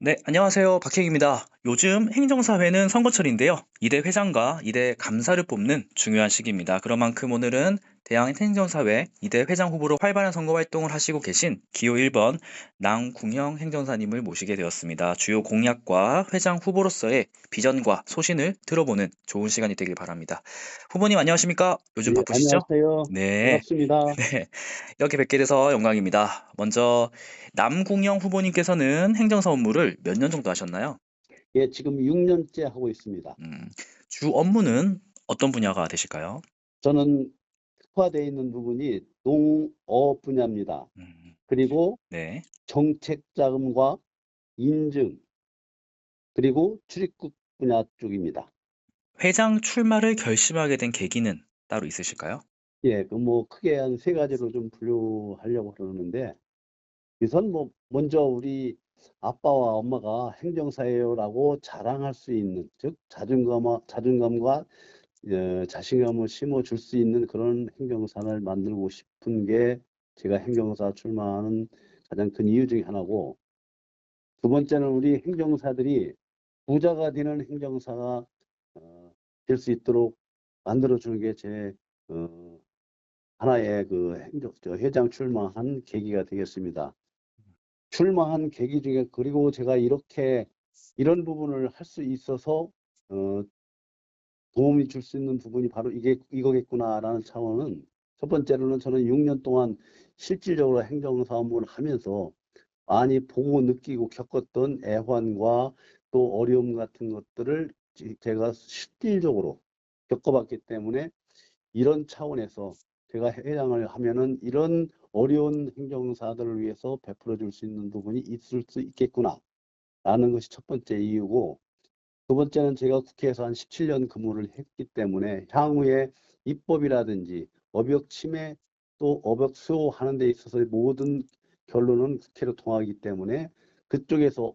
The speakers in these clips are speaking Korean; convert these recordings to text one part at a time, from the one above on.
네, 안녕하세요. 박혜기입니다. 요즘 행정사회는 선거철인데요. 이대 회장과 이대 감사를 뽑는 중요한 시기입니다. 그런 만큼 오늘은 대한행정사회 이대 회장 후보로 활발한 선거 활동을 하시고 계신 기호 1번 남궁영 행정사님을 모시게 되었습니다. 주요 공약과 회장 후보로서의 비전과 소신을 들어보는 좋은 시간이 되길 바랍니다. 후보님 안녕하십니까? 요즘 예, 바쁘시죠? 안녕하세요. 네, 반갑습니다. 네. 이렇게 뵙게 돼서 영광입니다. 먼저 남궁영 후보님께서는 행정사 업무를 몇 년 정도 하셨나요? 예, 지금 6년째 하고 있습니다. 음, 주 업무는 어떤 분야가 되실까요? 저는 특화되어 있는 부분이 농업 분야입니다. 음, 그리고 네. 정책 자금과 인증, 그리고 출입국 분야 쪽입니다. 회장 출마를 결심하게 된 계기는 따로 있으실까요? 예, 그 뭐 크게 한 세 가지로 좀 분류하려고 그러는데, 우선 뭐 먼저 우리 아빠와 엄마가 행정사예요라고 자랑할 수 있는, 즉 자존감과 자신감을 심어줄 수 있는 그런 행정사를 만들고 싶은 게 제가 행정사 출마하는 가장 큰 이유 중에 하나고, 두 번째는 우리 행정사들이 부자가 되는 행정사가 될 수 있도록 만들어주는 게 제 하나의 그 회장 출마한 계기가 되겠습니다. 출마한 계기 중에, 그리고 제가 이렇게 이런 부분을 할 수 있어서 어, 도움이 줄 수 있는 부분이 바로 이거겠구나라는 차원은, 첫 번째로는 저는 6년 동안 실질적으로 행정사 업무를 하면서 많이 보고 느끼고 겪었던 애환과 또 어려움 같은 것들을 제가 실질적으로 겪어봤기 때문에, 이런 차원에서 제가 회장을 하면은 이런 어려운 행정사들을 위해서 베풀어 줄 수 있는 부분이 있을 수 있겠구나라는 것이 첫 번째 이유고, 두 번째는 제가 국회에서 한 17년 근무를 했기 때문에 향후에 입법이라든지 업역 침해 또 업역 수호하는 데 있어서의 모든 결론은 국회로 통하기 때문에, 그쪽에서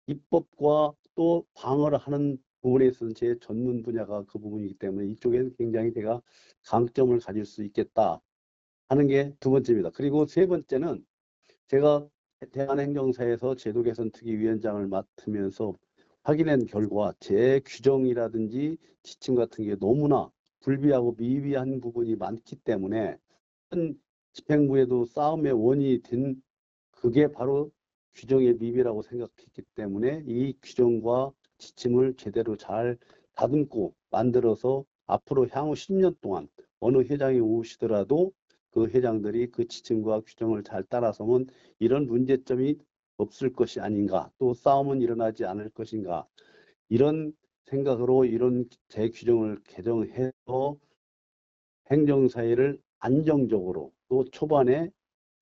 입법과 또 방어를 하는 부분에 있어서는 제 전문 분야가 그 부분이기 때문에 이쪽에는 굉장히 제가 강점을 가질 수 있겠다 하는 게 두 번째입니다. 그리고 세 번째는 제가 대한행정사에서 제도개선특위위원장을 맡으면서 확인한 결과, 제 규정이라든지 지침 같은 게 너무나 불비하고 미비한 부분이 많기 때문에 현 집행부에도 싸움의 원인이 된, 그게 바로 규정의 미비라고 생각했기 때문에 이 규정과 지침을 제대로 잘 다듬고 만들어서 앞으로 향후 10년 동안 어느 회장이 오시더라도 그 회장들이 그 지침과 규정을 잘 따라서면 이런 문제점이 없을 것이 아닌가, 또 싸움은 일어나지 않을 것인가, 이런 생각으로 이런 대규정을 개정해서 행정사회를 안정적으로 또 초반에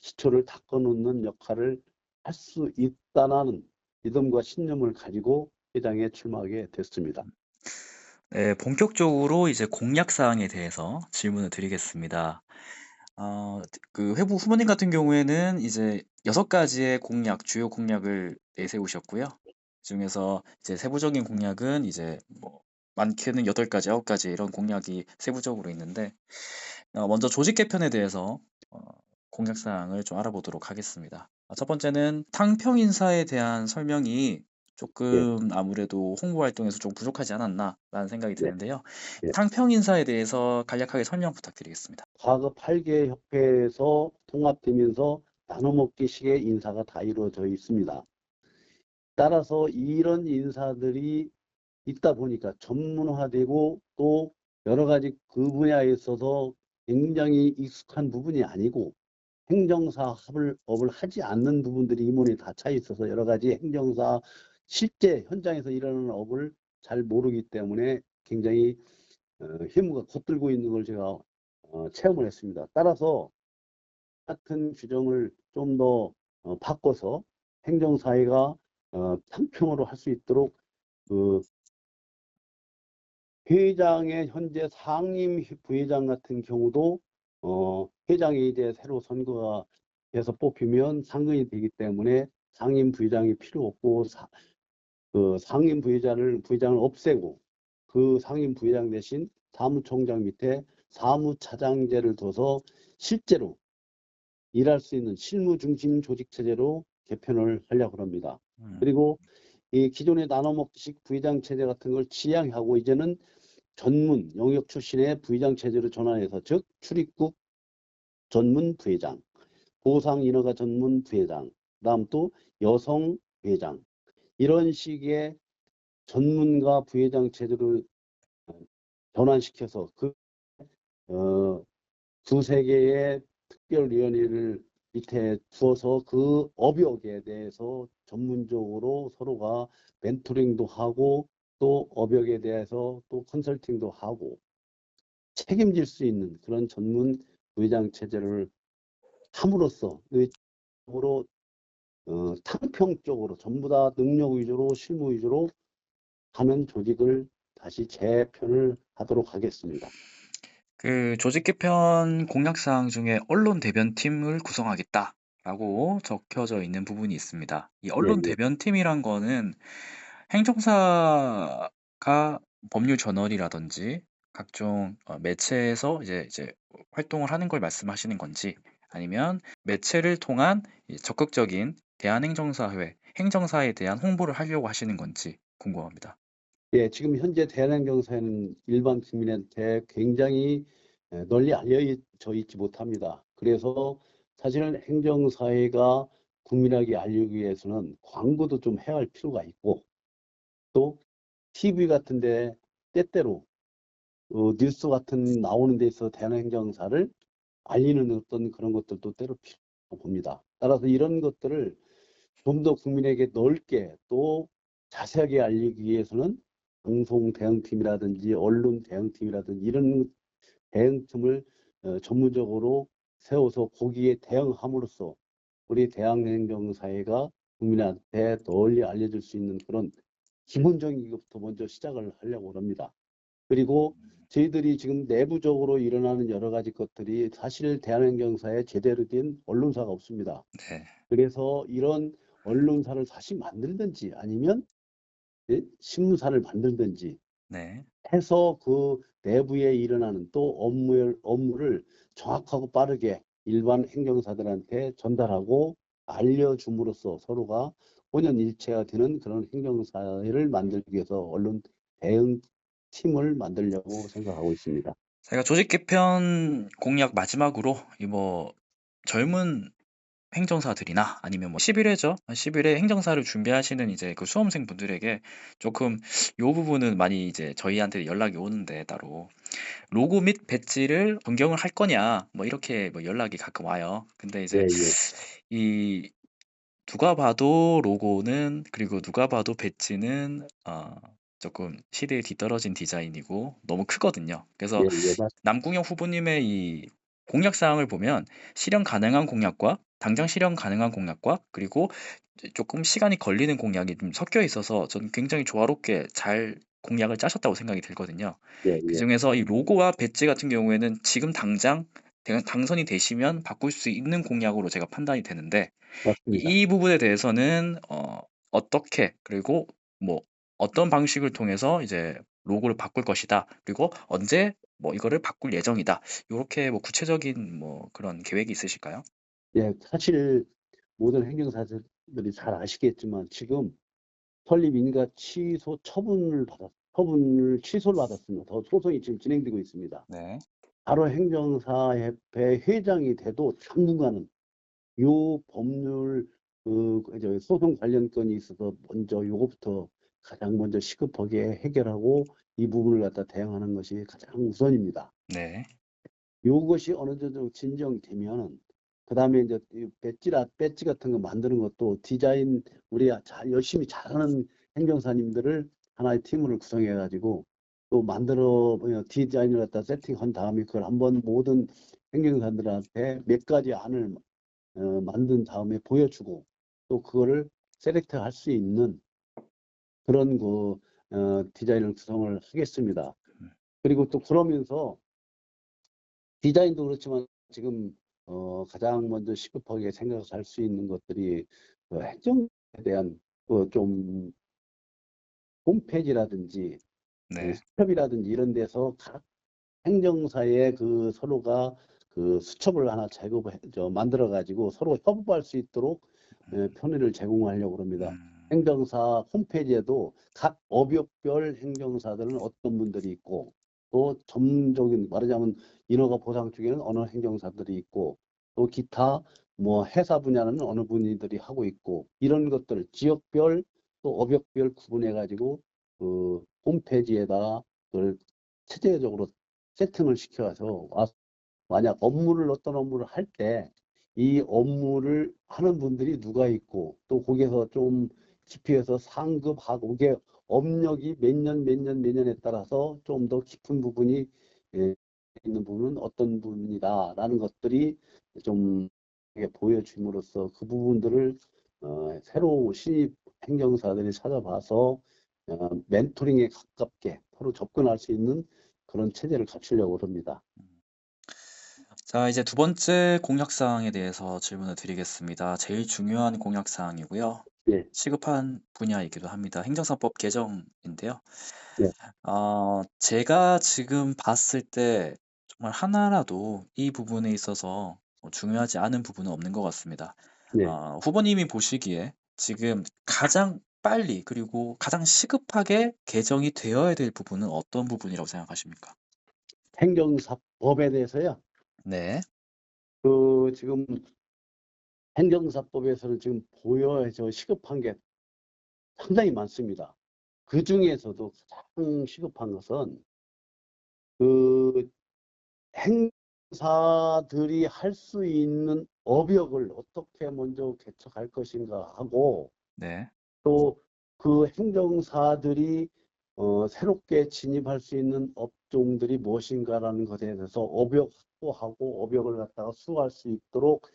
기초를 닦아놓는 역할을 할 수 있다는 믿음과 신념을 가지고 회장에 출마하게 됐습니다. 네, 본격적으로 이제 공약 사항에 대해서 질문을 드리겠습니다. 그 회부 후보님 같은 경우에는 이제 6가지의 공약, 주요 공약을 내세우셨고요. 그중에서 이제 세부적인 공약은 이제 뭐 많게는 8가지, 9가지 이런 공약이 세부적으로 있는데, 먼저 조직 개편에 대해서 공약 사항을 좀 알아보도록 하겠습니다. 첫 번째는 탕평 인사에 대한 설명이 예, 조금 아무래도 홍보 활동에서 좀 부족하지 않았나라는 생각이 예, 드는데요. 예. 탕평 인사에 대해서 간략하게 설명 부탁드리겠습니다. 과거 8개 협회에서 통합되면서 나눠먹기식의 인사가 다 이루어져 있습니다. 따라서 이런 인사들이 있다 보니까 전문화되고, 또 여러 가지 그 분야에 있어서 굉장히 익숙한 부분이 아니고 행정사 업을 하지 않는 부분들이 이모에 다 차 있어서 여러 가지 행정사 실제 현장에서 일하는 업을 잘 모르기 때문에 굉장히 힘과 겉들고 있는 걸 제가 체험을 했습니다. 따라서 같은 규정을 좀 더 바꿔서 행정사회가 상평으로 할 수 있도록, 그 회장의 현재 상임 부회장 같은 경우도 회장이 이제 새로 선거가 돼서 뽑히면 상근이 되기 때문에 상임 부회장이 필요 없고, 그 상임 부회장을 없애고 그 상임 부회장 대신 사무총장 밑에 사무차장제를 둬서 실제로 일할 수 있는 실무 중심 조직 체제로 개편을 하려고 합니다. 음, 그리고 이 기존의 나눠먹기식 부회장 체제 같은 걸 지양하고 이제는 전문 영역 출신의 부회장 체제로 전환해서 즉 출입국 전문 부회장, 보상 인허가 전문 부회장, 그다음 또 여성 부회장 이런 식의 전문가 부회장 체제로 전환시켜서 어, 두세 개의 특별위원회를 밑에 두어서 그 업역에 대해서 전문적으로 서로가 멘토링도 하고 또 업역에 대해서 또 컨설팅도 하고 책임질 수 있는 그런 전문 부회장 체제를 함으로써 의적으로 탕평적으로 전부 다 능력 위주로 실무 위주로 하는 조직을 다시 재편을 하도록 하겠습니다. 그 조직 개편 공약 사항 중에 언론 대변팀을 구성하겠다라고 적혀져 있는 부분이 있습니다. 이 예, 언론 예. 대변팀이란 거는 행정사가 법률 저널이라든지 각종 매체에서 이제 활동을 하는 걸 말씀하시는 건지 아니면 매체를 통한 이 적극적인 대한행정사회, 행정사에 대한 홍보를 하려고 하시는 건지 궁금합니다. 예, 지금 현재 대한행정사에는 일반 국민한테 굉장히 널리 알려져 있지 못합니다. 그래서 사실은 행정사회가 국민에게 알리기 위해서는 광고도 좀 해야 할 필요가 있고 또 TV 같은데 때때로 뉴스 같은 나오는 데 있어 대한행정사를 알리는 어떤 그런 것들도 때로 필요하다고 봅니다. 따라서 이런 것들을 좀 더 국민에게 넓게 또 자세하게 알리기 위해서는 방송 대응팀이라든지 언론 대응팀이라든지 이런 대응팀을 전문적으로 세워서 거기에 대응함으로써 우리 대한행정사회가 국민한테 널리 알려질 수 있는 그런 기본적인 것부터 먼저 시작을 하려고 합니다. 그리고 저희들이 지금 내부적으로 일어나는 여러 가지 것들이 사실 대한행정사에 제대로 된 언론사가 없습니다. 네, 그래서 이런 언론사를 다시 만들든지 아니면 예? 신문사를 만들든지 네. 해서 그 내부에 일어나는 또 업무를 정확하고 빠르게 일반 행정사들한테 전달하고 알려줌으로써 서로가 혼연일체가 되는 그런 행정사회를 만들기 위해서 언론 대응 팀을 만들려고 생각하고 있습니다. 제가 조직 개편 공약 마지막으로 이 뭐 젊은 행정사들이나 아니면 뭐 11회죠. 11회 행정사를 준비하시는 이제 그 수험생 분들에게 조금 요 부분은 많이 이제 저희한테 연락이 오는데 따로 로고 및 배지를 변경을 할 거냐 뭐 이렇게 뭐 연락이 가끔 와요. 근데 예, 이제 예, 이 누가 봐도 로고는 그리고 누가 봐도 배지는 조금 시대에 뒤떨어진 디자인이고 너무 크거든요. 예, 그래서 예, 남궁영 후보님의 이 공약 사항을 보면 실현 가능한 공약과 당장 실현 가능한 공약과 그리고 조금 시간이 걸리는 공약이 좀 섞여 있어서 저는 굉장히 조화롭게 잘 공약을 짜셨다고 생각이 들거든요. 예, 예, 그중에서 이 로고와 배지 같은 경우에는 지금 당장 당선이 되시면 바꿀 수 있는 공약으로 제가 판단이 되는데 맞습니다. 이 부분에 대해서는 어떻게 그리고 뭐 어떤 방식을 통해서 이제 로고를 바꿀 것이다. 그리고 언제 뭐 이거를 바꿀 예정이다. 요렇게 뭐 구체적인 뭐 그런 계획이 있으실까요? 예, 사실 모든 행정사들이 잘 아시겠지만 지금 설립인가 처분을 취소를 받았습니다. 더 소송이 지금 진행되고 있습니다. 네. 바로 행정사협회 회장이 돼도 당분간은 요 법률 저 소송 관련 건이 있어서 먼저 요거부터 가장 먼저 시급하게 해결하고 이 부분을 갖다 대응하는 것이 가장 우선입니다. 네. 요것이 어느 정도 진정되면은 그다음에 이제 이 배지 같은 거 만드는 것도 디자인 우리 열심히 잘하는 행정사님들을 하나의 팀을 구성해 가지고 또 만들어 디자인을 갖다 세팅한 다음에 그걸 한번 모든 행정사들한테 몇 가지 안을 만든 다음에 보여주고 또 그거를 셀렉트 할 수 있는 그런 디자인을 구성을 하겠습니다. 그리고 또 그러면서 디자인도 그렇지만 지금 가장 먼저 시급하게 생각할 수 있는 것들이 행정에 대한 좀 홈페이지라든지 네. 수첩이라든지 이런 데서 각 행정사의 서로가 수첩을 하나 만들어 가지고 서로 협업할 수 있도록 편의를 제공하려고 합니다. 음, 행정사 홈페이지에도 각 업역별 행정사들은 어떤 분들이 있고 또 전문적인 말하자면 인허가 보상 중에는 어느 행정사들이 있고 또 기타 뭐 회사 분야는 어느 분들이 하고 있고 이런 것들 지역별 또 업역별 구분해 가지고 그 홈페이지에다 그걸 체계적으로 세팅을 시켜서 만약 업무를 어떤 업무를 할 때 이 업무를 하는 분들이 누가 있고 또 거기에서 좀 깊이해서 상급하고 이게 업력이 몇 년에 따라서 좀 더 깊은 부분이 예, 있는 부분은 어떤 부분이다라는 것들이 좀 이렇게 보여줌으로써 그 부분들을 새로 신입 행정사들이 찾아봐서 멘토링에 가깝게 서로 접근할 수 있는 그런 체제를 갖추려고 합니다. 자, 이제 두 번째 공약사항에 대해서 질문을 드리겠습니다. 제일 중요한 공약사항이고요. 예, 시급한 분야이기도 합니다. 행정사법 개정인데요. 예, 제가 지금 봤을 때 정말 하나라도 이 부분에 있어서 중요하지 않은 부분은 없는 것 같습니다. 예. 후보님이 보시기에 지금 가장 빨리 그리고 가장 시급하게 개정이 되어야 될 부분은 어떤 부분이라고 생각하십니까? 행정사법에 대해서요. 네, 그 지금 행정사법에서는 지금 보여져 시급한 게 상당히 많습니다. 그 중에서도 가장 시급한 것은 그 행사들이 할 수 있는 업역을 어떻게 먼저 개척할 것인가 하고 네, 또 그 행정사들이 새롭게 진입할 수 있는 업종들이 무엇인가라는 것에 대해서 업역 확보하고 업역을 갖다가 수호할 수 있도록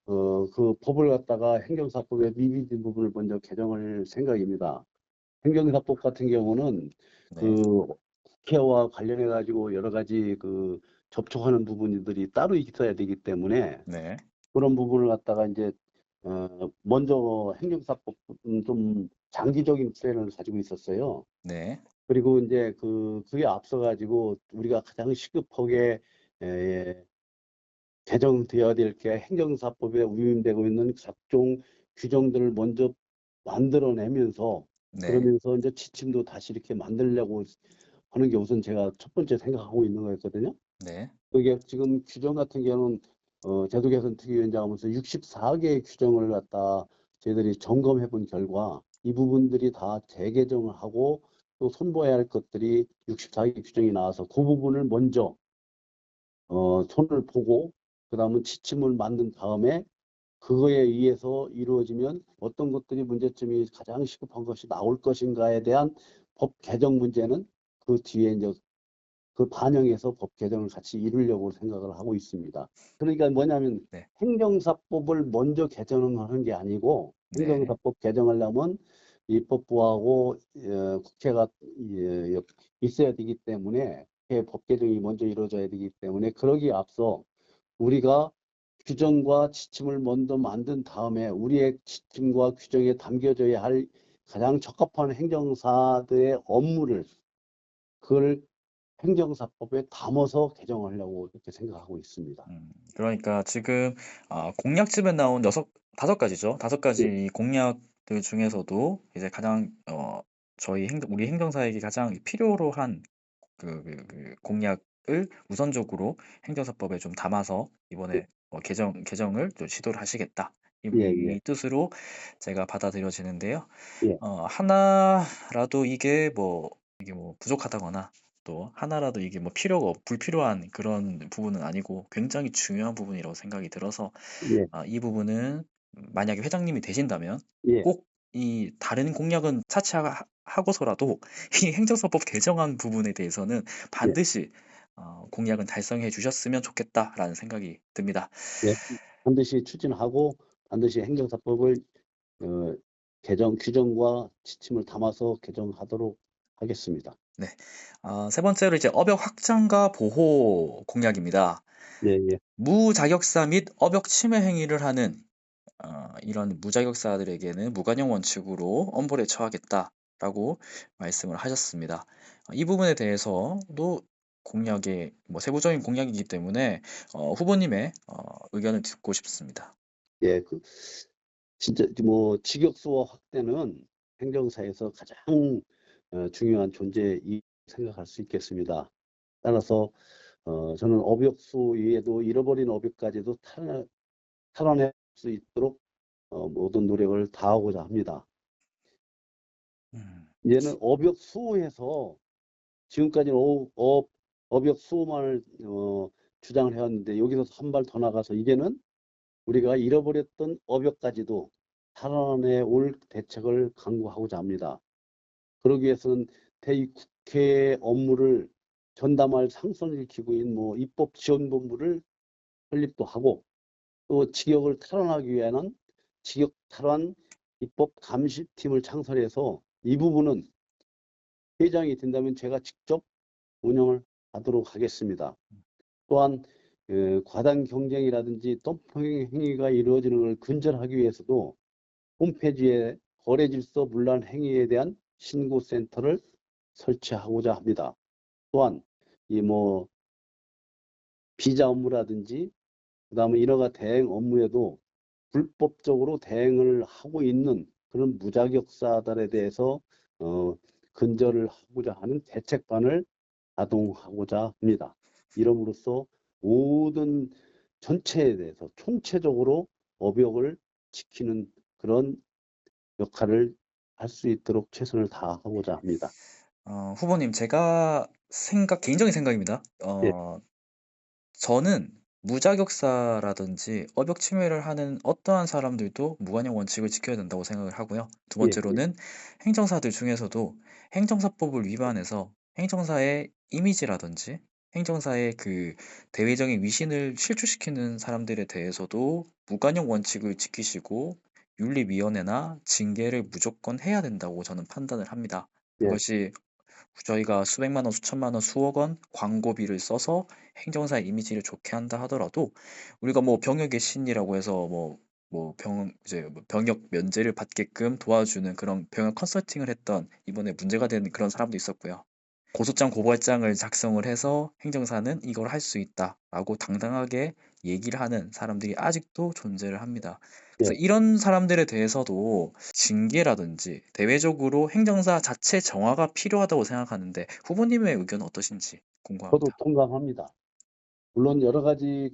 그 법을 갖다가 행정사법의 미비진 부분을 먼저 개정할 생각입니다. 행정사법 같은 경우는 네, 그 국회와 관련해 가지고 여러 가지 그 접촉하는 부분들이 따로 있어야 되기 때문에 네, 그런 부분을 갖다가 이제 먼저 행정사법은 좀 장기적인 플랜을 가지고 있었어요. 네, 그리고 이제 그에 앞서 가지고 우리가 가장 시급하게 에, 개정되어야 될 게 행정사법에 위임되고 있는 각종 규정들을 먼저 만들어내면서 네, 그러면서 이제 지침도 다시 이렇게 만들려고 하는 게 우선 제가 첫 번째 생각하고 있는 거였거든요. 네, 그게 지금 규정 같은 경우는 제도 개선 특위위원장 하면서 64개의 규정을 갖다 저희들이 점검해 본 결과 이 부분들이 다 재개정을 하고 또 손보해야 할 것들이 64개 규정이 나와서 그 부분을 먼저 손을 보고 그다음은 지침을 만든 다음에 그거에 의해서 이루어지면 어떤 것들이 문제점이 가장 시급한 것이 나올 것인가에 대한 법 개정 문제는 그 뒤에 이제 그 반영해서 법 개정을 같이 이루려고 생각을 하고 있습니다. 그러니까 뭐냐면 네, 행정사법을 먼저 개정하는 게 아니고 네, 행정사법 개정하려면 입법부하고 국회가 있어야 되기 때문에 법 개정이 먼저 이루어져야 되기 때문에 그러기에 앞서 우리가 규정과 지침을 먼저 만든 다음에 우리의 지침과 규정에 담겨져야 할 가장 적합한 행정사들의 업무를 그걸 행정사법에 담아서 개정하려고 이렇게 생각하고 있습니다. 그러니까 지금 공약집에 나온 다섯 가지죠. 다섯 예, 가지 공약들 중에서도 이제 가장 우리 행정사에게 가장 필요로 한 그 공약을 우선적으로 행정사법에 좀 담아서 예, 이번에 개정을 좀 시도를 하시겠다. 예, 이 예, 뜻으로 제가 받아들여지는데요. 예, 하나라도 이게 뭐 부족하다거나 또 하나라도 이게 뭐 불필요한 그런 부분은 아니고 굉장히 중요한 부분이라고 생각이 들어서 예, 이 부분은 만약에 회장님이 되신다면 예, 꼭 이 다른 공약은 차치하고서라도 이 행정사법 개정안 부분에 대해서는 예, 반드시 공약은 달성해 주셨으면 좋겠다라는 생각이 듭니다. 예. 반드시 추진하고 반드시 행정사법을 어, 규정과 지침을 담아서 개정하도록 하겠습니다. 네. 세 번째로 이제 업역 확장과 보호 공약입니다. 예, 예, 무자격사 및 업역 침해 행위를 하는 이런 무자격사들에게는 무관용 원칙으로 엄벌에 처하겠다라고 말씀을 하셨습니다. 이 부분에 대해서도 공약의 뭐 세부적인 공약이기 때문에 후보님의 의견을 듣고 싶습니다. 예. 진짜 뭐 직역수어 확대는 행정사에서 가장 중요한 존재이 생각할 수 있겠습니다. 따라서 저는 업역수 외에도 잃어버린 업역까지도 탈환할 수 있도록 모든 노력을 다하고자 합니다. 음. 이제는 업역수에서 지금까지는 업역수만을 주장을 해왔는데 여기서 한 발 더 나가서 이제는 우리가 잃어버렸던 업역까지도 탈환해 올 대책을 강구하고자 합니다. 그러기 위해서는 대국회 업무를 전담할 상선을 일으키고 있는 뭐 입법지원본부를 설립도 하고 또 직역을 탈환하기 위한 직역 탈환 입법 감시팀을 창설해서 이 부분은 회장이 된다면 제가 직접 운영을 하도록 하겠습니다. 또한 과당 경쟁이라든지 덤핑 행위가 이루어지는 걸 근절하기 위해서도 홈페이지에 거래 질서 문란 행위에 대한 신고센터를 설치하고자 합니다. 또한 이 뭐 비자 업무라든지 그다음에 인허가 대행 업무에도 불법적으로 대행을 하고 있는 그런 무자격사들에 대해서 근절을 하고자 하는 대책반을 가동하고자 합니다. 이름으로써 모든 전체에 대해서 총체적으로 업역을 지키는 그런 역할을 할 수 있도록 최선을 다하고자 합니다. 후보님, 제가 개인적인 생각입니다. 예, 저는 무자격사라든지 업역 침해를 하는 어떠한 사람들도 무관용 원칙을 지켜야 된다고 생각을 하고요. 두 예, 예, 번째로는 행정사들 중에서도 행정사법을 위반해서 행정사의 이미지라든지 행정사의 그 대외적인 위신을 실추시키는 사람들에 대해서도 무관용 원칙을 지키시고 윤리위원회나 징계를 무조건 해야 된다고 저는 판단을 합니다. 예, 그것이 저희가 수백만 원, 수천만 원, 수억 원 광고비를 써서 행정사의 이미지를 좋게 한다 하더라도 우리가 뭐 병역의 신이라고 해서 뭐 병역 면제를 받게끔 도와주는 그런 병역 컨설팅을 했던 이번에 문제가 된 그런 사람도 있었고요. 고소장 고발장을 작성을 해서 행정사는 이걸 할 수 있다라고 당당하게 얘기를 하는 사람들이 아직도 존재를 합니다. 그래서 예. 이런 사람들에 대해서도 징계라든지 대외적으로 행정사 자체 정화가 필요하다고 생각하는데 후보님의 의견은 어떠신지 저도 궁금합니다. 동감합니다. 물론 여러 가지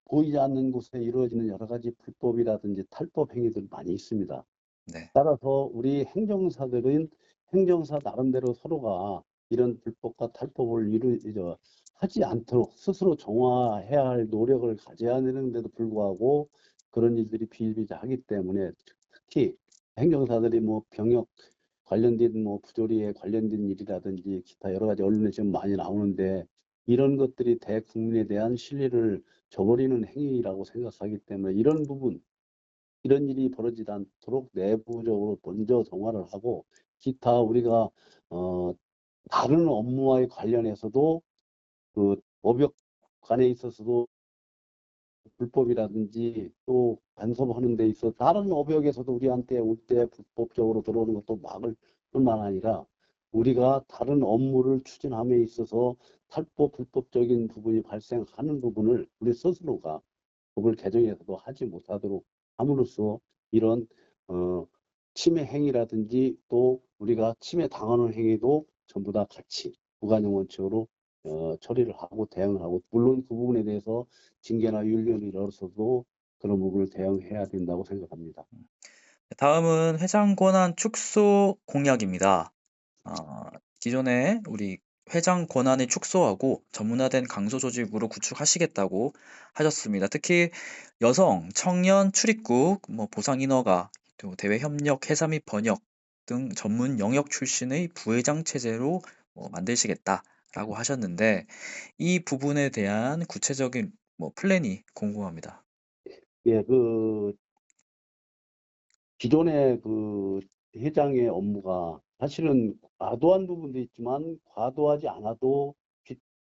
보이지 않는 곳에 이루어지는 여러 가지 불법이라든지 탈법 행위들 많이 있습니다. 네. 따라서 우리 행정사들은 행정사 나름대로 서로가 이런 불법과 탈법을 하지 않도록 스스로 정화해야 할 노력을 가져야 되는데도 불구하고 그런 일들이 비일비재하기 때문에 특히 행정사들이 뭐 병역 관련된 뭐 부조리에 관련된 일이라든지 기타 여러 가지 언론에 지금 많이 나오는데 이런 것들이 대국민에 대한 신뢰를 저버리는 행위라고 생각하기 때문에 이런 부분 이런 일이 벌어지지 않도록 내부적으로 먼저 정화를 하고 기타 우리가 어, 다른 업무와의 관련해서도 그 법역 관에 있어서도 불법이라든지 또 간섭하는 데 있어 다른 업역에서도 우리한테 올 때 불법적으로 들어오는 것도 막을 뿐만 아니라 우리가 다른 업무를 추진함에 있어서 탈법 불법적인 부분이 발생하는 부분을 우리 스스로가 법을 개정해서도 하지 못하도록 함으로써 이런 어, 침해 행위라든지 또 우리가 침해 당하는 행위도 전부 다 같이 무관용 원칙으로 처리를 하고 대응을 하고 물론 그 부분에 대해서 징계나 윤리를 열어서도 그런 부분을 대응해야 된다고 생각합니다. 다음은 회장 권한 축소 공약입니다. 기존에 우리 회장 권한을 축소하고 전문화된 강소 조직으로 구축하시겠다고 하셨습니다. 특히 여성, 청년, 출입국, 뭐 보상 인허가, 또 대외 협력, 해사 및 번역 등 전문 영역 출신의 부회장 체제로 만드시겠다라고 하셨는데 이 부분에 대한 구체적인 플랜이 궁금합니다. 예, 기존의 회장의 업무가 사실은 과도한 부분도 있지만 과도하지 않아도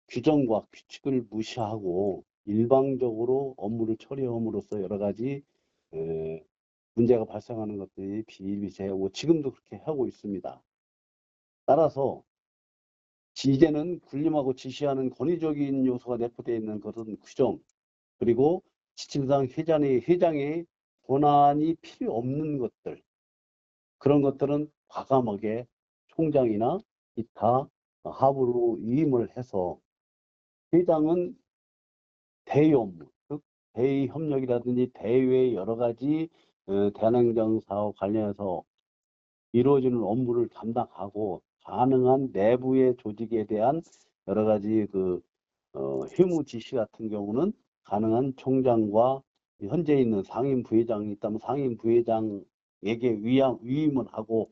규정과 규칙을 무시하고 일방적으로 업무를 처리함으로써 여러 가지 에, 문제가 발생하는 것들이 비일비재하고 지금도 그렇게 하고 있습니다. 따라서 이제는 군림하고 지시하는 권위적인 요소가 내포되어 있는 그런 규정 그리고 지침상 회장의 권한이 필요 없는 것들, 그런 것들은 과감하게 총장이나 기타 하부로 위임을 해서 회장은 대의 업무, 즉 대의 협력이라든지 대외 여러 가지 대한행정 사업 관련해서 이루어지는 업무를 담당하고 가능한 내부의 조직에 대한 여러 가지 휴무 지시 같은 경우는 가능한 총장과 현재 있는 상임 부회장이 있다면 상임 부회장에게 위임을 하고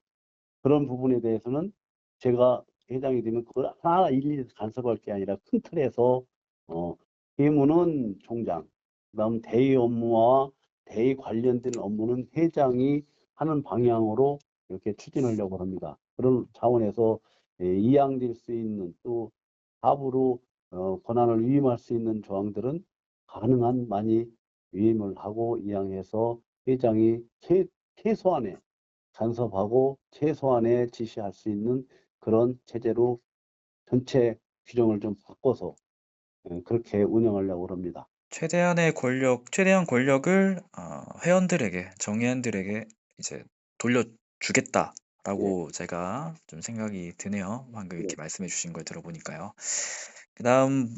그런 부분에 대해서는 제가 회장이 되면 그걸 하나하나 일일이 간섭할 게 아니라 큰 틀에서 회무는 총장, 그다음 대의 업무와 대의 관련된 업무는 회장이 하는 방향으로 이렇게 추진하려고 합니다. 그런 차원에서 이양될 수 있는 또 하부로 권한을 위임할 수 있는 조항들은 가능한 많이 위임을 하고 이양해서 회장이 최소한의 간섭하고 최소한의 지시할 수 있는 그런 체제로 전체 규정을 좀 바꿔서 그렇게 운영하려고 합니다. 최대한 권력을 회원들에게, 정의원들에게 이제 예, 돌려주겠다라고 제가 좀 생각이 드네요. 방금 예. 이렇게 말씀해 주신 걸 들어보니까요. 그다음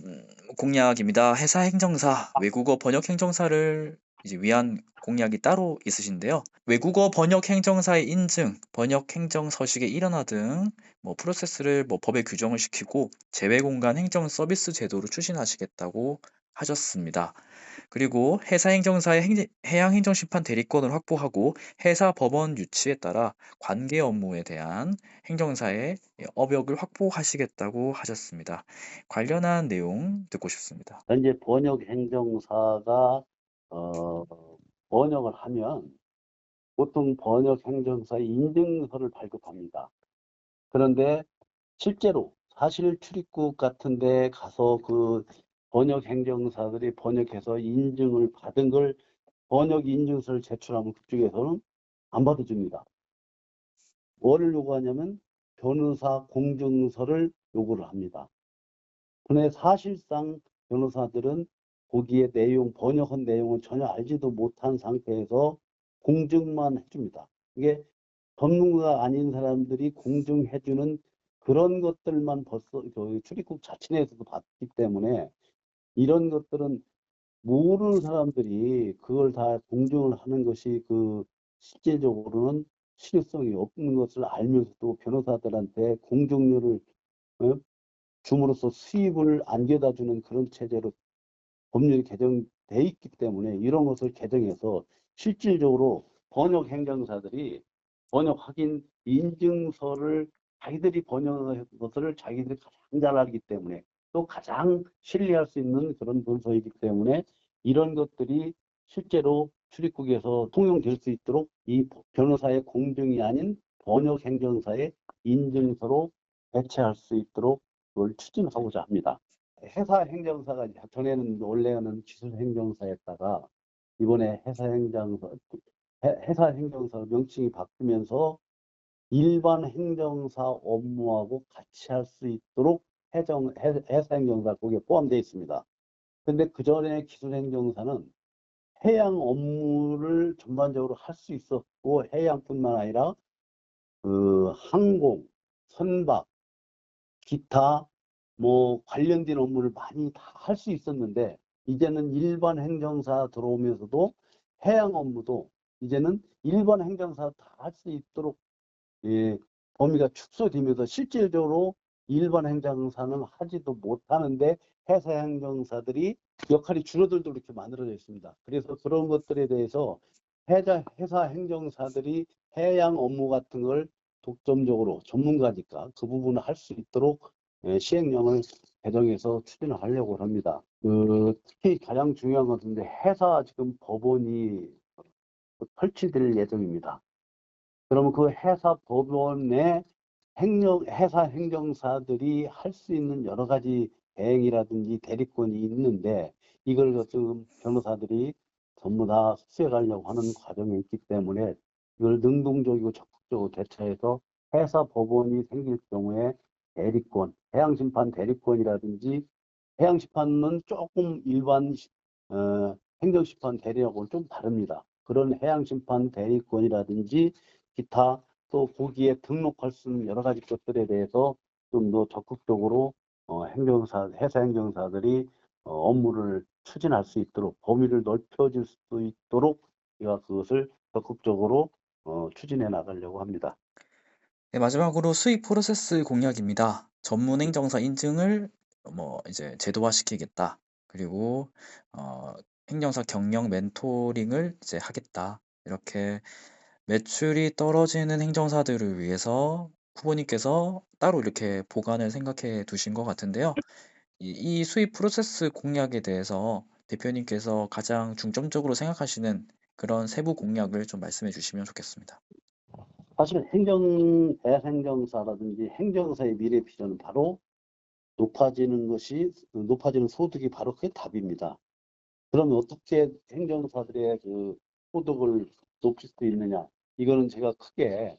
공약입니다. 회사 행정사, 외국어 번역 행정사를 이제 위한 공약이 따로 있으신데요. 외국어 번역 행정사의 인증, 번역 행정 서식의 일원화 등 프로세스를 법에 규정을 시키고 제외 공간 행정 서비스 제도를 추진하시겠다고 하셨습니다. 그리고 회사 행정사의 해양 행정심판 대리권을 확보하고 회사 법원 유치에 따라 관계 업무에 대한 행정사의 업역을 확보하시겠다고 하셨습니다. 관련한 내용 듣고 싶습니다. 현재 번역 행정사가 번역을 하면 보통 번역 행정사의 인증서를 발급합니다. 그런데 실제로 사실 출입국 같은 데 가서 그 번역 행정사들이 번역해서 인증을 받은 걸 번역 인증서를 제출하면 그쪽에서는 안 받아줍니다. 뭐를 요구하냐면 변호사 공증서를 요구를 합니다. 근데 사실상 변호사들은 거기에 번역한 내용을 전혀 알지도 못한 상태에서 공증만 해줍니다. 이게 전문가가 아닌 사람들이 공증해주는 그런 것들만 벌써 출입국 자체 내에서도 봤기 때문에 이런 것들은 모르는 사람들이 그걸 다 공증을 하는 것이 실제적으로는 실효성이 없는 것을 알면서도 변호사들한테 공증료를 어? 줌으로써 수입을 안겨다 주는 그런 체제로 법률이 개정돼 있기 때문에 이런 것을 개정해서 실질적으로 번역 행정사들이 번역 확인 인증서를 자기들이 번역한 것을 자기들이 가장 잘 알기 때문에 또 가장 신뢰할 수 있는 그런 문서이기 때문에 이런 것들이 실제로 출입국에서 통용될 수 있도록 이 변호사의 공증이 아닌 번역 행정사의 인증서로 대체할 수 있도록 그걸 추진하고자 합니다. 회사 행정사가 전에는 원래는 기술 행정사였다가 이번에 회사 행정사 명칭이 바뀌면서 일반 행정사 업무하고 같이 할 수 있도록 회사 행정사 거기에 포함되어 있습니다. 근데 그 전에 기술 행정사는 해양 업무를 전반적으로 할 수 있었고 해양뿐만 아니라 항공, 선박, 기타 관련된 업무를 많이 다 할 수 있었는데 이제는 일반 행정사 들어오면서도 해양 업무도 이제는 일반 행정사 다 할 수 있도록 범위가 축소되면서 실질적으로 일반 행정사는 하지도 못하는데 회사 행정사들이 역할이 줄어들도록 이렇게 만들어져 있습니다. 그래서 그런 것들에 대해서 회사 행정사들이 해양 업무 같은 걸 독점적으로 전문가니까 그 부분을 할 수 있도록 시행령을 개정해서 추진을 하려고 합니다. 특히 가장 중요한 것은 회사 지금 법원이 설치될 예정입니다. 그러면 그 회사 법원에 회사 행정사들이 할 수 있는 여러 가지 대행이라든지 대리권이 있는데 이걸 지금 변호사들이 전부 다 흡수해가려고 하는 과정이 있기 때문에 이걸 능동적이고 적극적으로 대처해서 회사 법원이 생길 경우에 대리권, 해양심판 대리권이라든지 해양심판은 조금 일반 행정심판 대리하고는 좀 다릅니다. 그런 해양심판 대리권이라든지 기타 또 거기에 등록할 수 있는 여러 가지 것들에 대해서 좀 더 적극적으로 회사 행정사들이 업무를 추진할 수 있도록 범위를 넓혀줄 수 있도록 우리가 그것을 적극적으로 추진해 나가려고 합니다. 네, 마지막으로 수입 프로세스 공약입니다. 전문 행정사 인증을 이제 제도화시키겠다. 그리고 어, 행정사 경영 멘토링을 이제 하겠다. 이렇게 매출이 떨어지는 행정사들을 위해서 후보님께서 따로 이렇게 보관을 생각해 두신 것 같은데요. 이 수입 프로세스 공약에 대해서 대표님께서 가장 중점적으로 생각하시는 그런 세부 공약을 좀 말씀해 주시면 좋겠습니다. 사실 대행정사라든지 행정사의 미래 비전은 바로 높아지는 소득이 바로 그게 답입니다. 그러면 어떻게 행정사들의 그 소득을 높일 수 있느냐? 이거는 제가 크게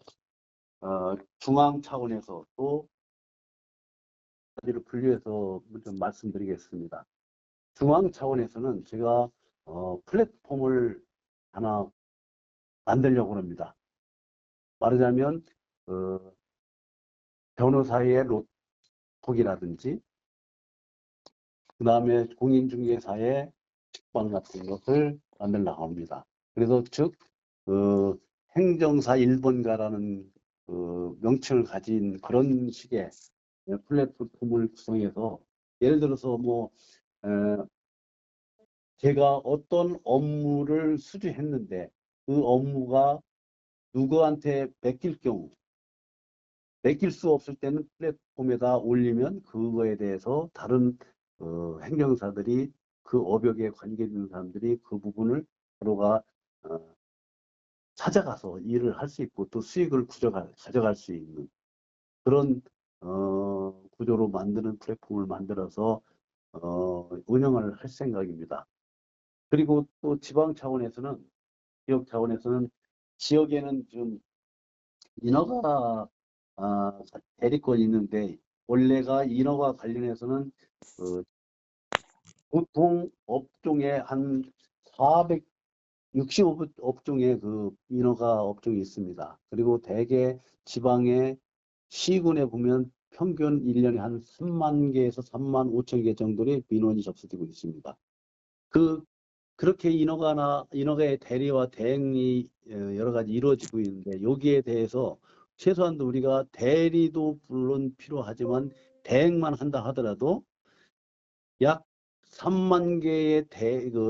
중앙 차원에서 또 가지를 분류해서 좀 말씀드리겠습니다. 중앙 차원에서는 제가 플랫폼을 하나 만들려고 합니다. 말하자면 변호사의 로톡이라든지 그 다음에 공인중개사의 직방 같은 것을 만들려고 합니다. 그래서 즉 행정사 1번가라는 명칭을 가진 그런 식의 플랫폼을 구성해서 예를 들어서 제가 어떤 업무를 수주했는데 그 업무가 누구한테 맡길 수 없을 때는 플랫폼에다 올리면 그거에 대해서 다른 행정사들이 그 업역에 관계되는 사람들이 그 부분을 서로가 어, 찾아가서 일을 할 수 있고 또 수익을 가져갈 수 있는 그런 구조로 만드는 플랫폼을 만들어서 운영을 할 생각입니다. 그리고 또 지방 차원에서는 지역 차원에서는 지역에는 좀 인허가 대리권이 있는데 원래가 인허가 관련해서는 보통 업종에 한 465 업종의 그 인허가 업종이 있습니다. 그리고 대개 지방의 시군에 보면 평균 1년에 한 3만 개에서 3만 5천 개 정도의 민원이 접수되고 있습니다. 그렇게 인허가의 대리와 대행이 여러 가지 이루어지고 있는데 여기에 대해서 최소한도 우리가 대리도 물론 필요하지만 대행만 한다 하더라도 약 3만 개의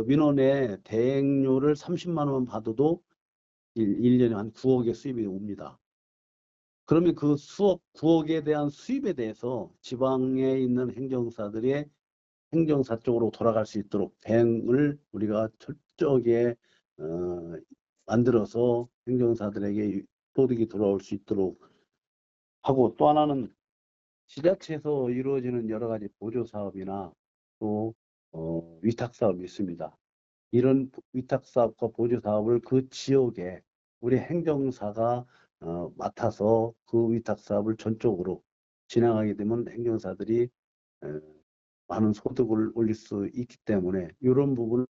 민원의 대행료를 30만 원 받아도 1년에 한 9억의 수입이 옵니다. 그러면 그 9억에 대한 수입에 대해서 지방에 있는 행정사 쪽으로 돌아갈 수 있도록 대응을 우리가 철저하게 만들어서 행정사들에게 소득이 돌아올 수 있도록 하고 또 하나는 지자체에서 이루어지는 여러 가지 보조 사업이나 또 위탁 사업이 있습니다. 이런 위탁 사업과 보조 사업을 그 지역에 우리 행정사가 맡아서 그 위탁 사업을 전적으로 진행하게 되면 행정사들이 많은 소득을 올릴 수 있기 때문에 이런 부분을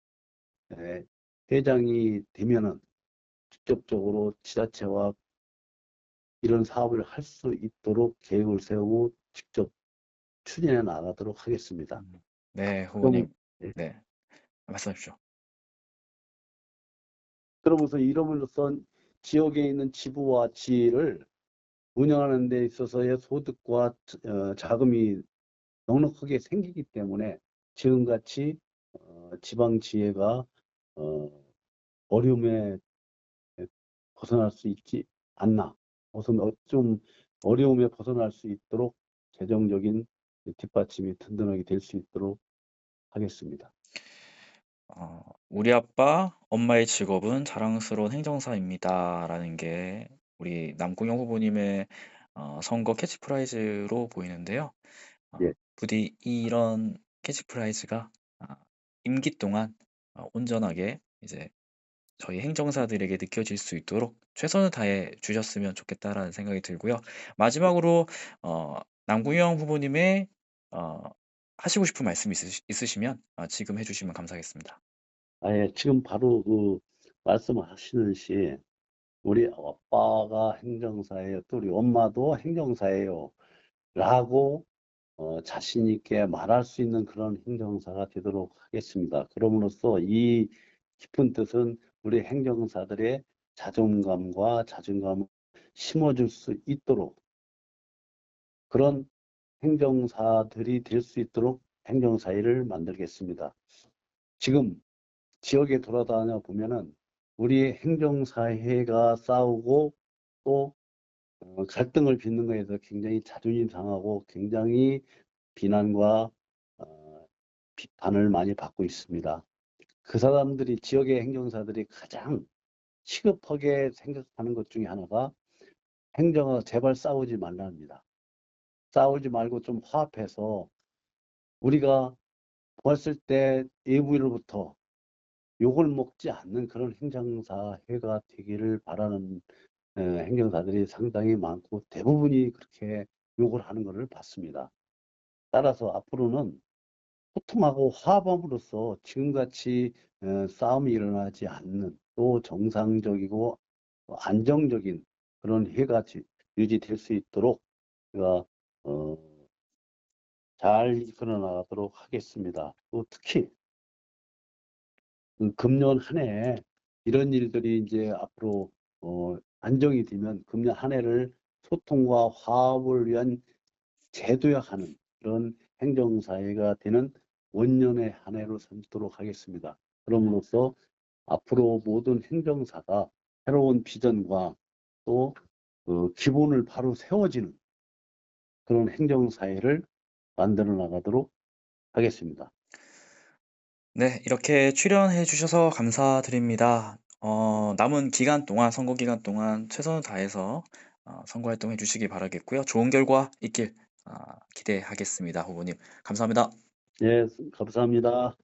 회장이 되면은 직접적으로 지자체와 이런 사업을 할 수 있도록 계획을 세우고 직접 추진해 나가도록 하겠습니다. 네, 그럼 후보님. 네, 말씀해 주십시오. 그러면서 이름으로써 지역에 있는 지부와 지를 운영하는 데 있어서의 소득과 자금이 넉넉하게 생기기 때문에 지금같이 지방지회가 어려움에 벗어날 수 있지 않나. 좀 어려움에 벗어날 수 있도록 재정적인 뒷받침이 든든하게 될 수 있도록 하겠습니다. 우리 아빠, 엄마의 직업은 자랑스러운 행정사입니다라는 게 우리 남궁영 후보님의 선거 캐치프라이즈로 보이는데요. 예, 부디 이런 캐치프라이즈가 임기 동안 온전하게 이제 저희 행정사들에게 느껴질 수 있도록 최선을 다해 주셨으면 좋겠다라는 생각이 들고요. 마지막으로 남궁영 후보님의 하시고 싶은 말씀 있으시면 지금 해주시면 감사하겠습니다. 지금 바로 말씀하시는 시 우리 아빠가 행정사예요. 또 우리 엄마도 행정사예요. 라고 자신 있게 말할 수 있는 그런 행정사가 되도록 하겠습니다. 그럼으로써 이 깊은 뜻은 우리 행정사들의 자존감과 자존감을 심어줄 수 있도록 그런 행정사들이 될 수 있도록 행정사회를 만들겠습니다. 지금 지역에 돌아다녀 보면은 우리 행정사회가 싸우고 또 갈등을 빚는 거에서 굉장히 자존심 상하고 굉장히 비난과 비판을 많이 받고 있습니다. 그 사람들이 지역의 행정사들이 가장 시급하게 생각하는 것 중에 하나가 행정아 제발 싸우지 말랍니다. 싸우지 말고 좀 화합해서 우리가 보았을 때 외부로부터 욕을 먹지 않는 그런 행정사회가 되기를 바라는 행정사들이 상당히 많고 대부분이 그렇게 욕을 하는 것을 봤습니다. 따라서 앞으로는 소통하고 화합함으로써 지금같이 싸움이 일어나지 않는 또 정상적이고 안정적인 그런 회가 유지될 수 있도록 제가 잘 이끌어 나가도록 하겠습니다. 또 특히 금년 한 해 이런 일들이 이제 앞으로 안정이 되면 금년 한 해를 소통과 화합을 위한 제도화하는 그런 행정사회가 되는 원년의 한 해로 삼도록 하겠습니다. 그럼으로써 앞으로 모든 행정사가 새로운 비전과 또 기본을 바로 세워지는 그런 행정사회를 만들어 나가도록 하겠습니다. 네, 이렇게 출연해 주셔서 감사드립니다. 남은 기간 동안, 선거 기간 동안 최선을 다해서 선거 활동해 주시기 바라겠고요. 좋은 결과 있길 기대하겠습니다. 후보님. 감사합니다. 예, 감사합니다.